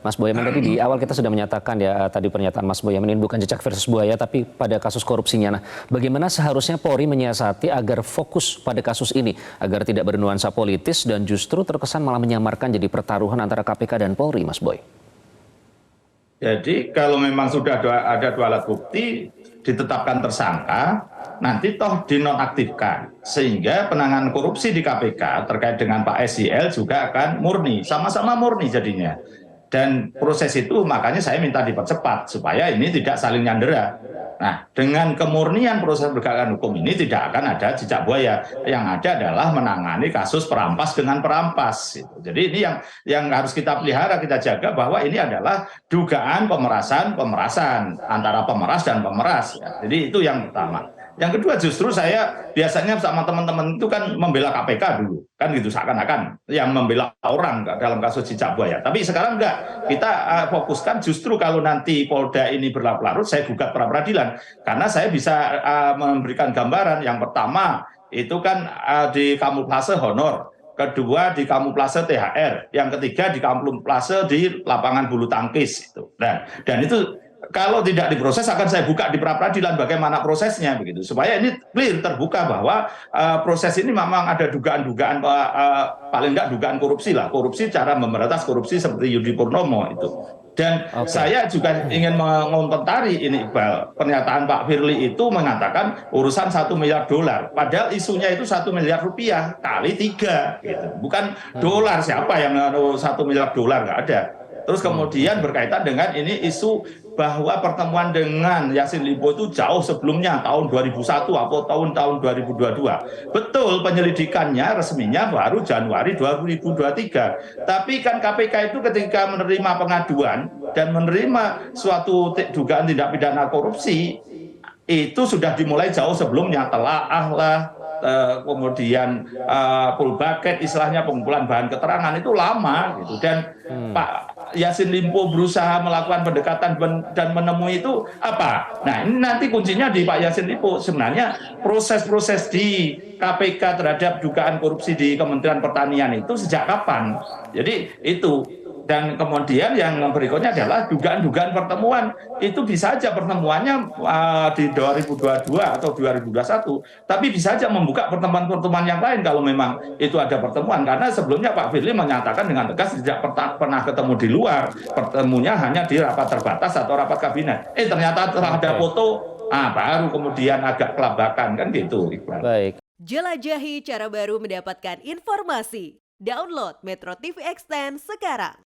Mas Boyamin, tadi di awal kita sudah menyatakan ya, tadi pernyataan Mas Boyamin ini bukan cicak versus buaya, tapi pada kasus korupsinya. Nah, bagaimana seharusnya Polri menyiasati agar fokus pada kasus ini, agar tidak bernuansa politis dan justru terkesan malah menyamarkan jadi pertaruhan antara KPK dan Polri, Mas Boy? Jadi kalau memang sudah ada dua alat bukti, ditetapkan tersangka, nanti toh dinonaktifkan. Sehingga penanganan korupsi di KPK terkait dengan Pak SYL juga akan murni, sama-sama murni jadinya. Dan proses itu makanya saya minta dipercepat supaya ini tidak saling nyandera. Nah, dengan kemurnian proses penegakan hukum ini tidak akan ada cicak buaya. Yang ada adalah menangani kasus perampas dengan perampas. Gitu. Jadi ini yang harus kita pelihara, kita jaga bahwa ini adalah dugaan pemerasan antara pemeras dan pemeras. Ya. Jadi itu yang pertama. Yang kedua justru saya biasanya sama teman-teman itu kan membela KPK dulu. Kan gitu seakan-akan yang membela orang dalam kasus cicak buaya. Tapi sekarang enggak. Kita fokuskan justru kalau nanti Polda ini berlarut-larut saya gugat pra peradilan. Karena saya bisa memberikan gambaran. Yang pertama itu kan di kamuflase honor. Kedua di kamuflase THR. Yang ketiga di kamuflase di lapangan bulu tangkis. Dan itu kalau tidak diproses akan saya buka di pra peradilan bagaimana prosesnya begitu supaya ini clear terbuka bahwa proses ini memang ada dugaan-dugaan paling enggak dugaan korupsi cara memberantas korupsi seperti Yudi Purnomo itu. Dan saya juga ingin mengomentari ini Iqbal, pernyataan Pak Firly itu mengatakan urusan 1 miliar dolar, padahal isunya itu 1 miliar rupiah kali 3 gitu. Bukan dolar, siapa yang 1 miliar dolar, nggak ada. Terus kemudian berkaitan dengan ini isu bahwa pertemuan dengan Yassin Limpo itu jauh sebelumnya tahun 2001 atau tahun 2022. Betul, penyelidikannya resminya baru Januari 2023. Tapi kan KPK itu ketika menerima pengaduan dan menerima suatu dugaan tindak pidana korupsi itu sudah dimulai jauh sebelumnya, telaah lah, kemudian full bucket istilahnya pengumpulan bahan keterangan itu lama gitu. Dan Pak Yassin Limpo berusaha melakukan pendekatan dan menemui itu apa? Nah ini nanti kuncinya di Pak Yassin Limpo. Sebenarnya proses-proses di KPK terhadap dugaan korupsi di Kementerian Pertanian itu sejak kapan? Jadi itu. Dan kemudian yang berikutnya adalah dugaan-dugaan pertemuan. Itu bisa saja pertemuannya di 2022 atau 2021. Tapi bisa saja membuka pertemuan-pertemuan yang lain kalau memang itu ada pertemuan. Karena sebelumnya Pak Firly menyatakan dengan tegas tidak pernah ketemu di luar. Pertemunya hanya di rapat terbatas atau rapat kabinet. Ternyata setelah ada foto, baru kemudian agak kelabakan. Kan gitu, Iqbal. Baik. Jelajahi cara baru mendapatkan informasi. Download Metro TV Extend sekarang.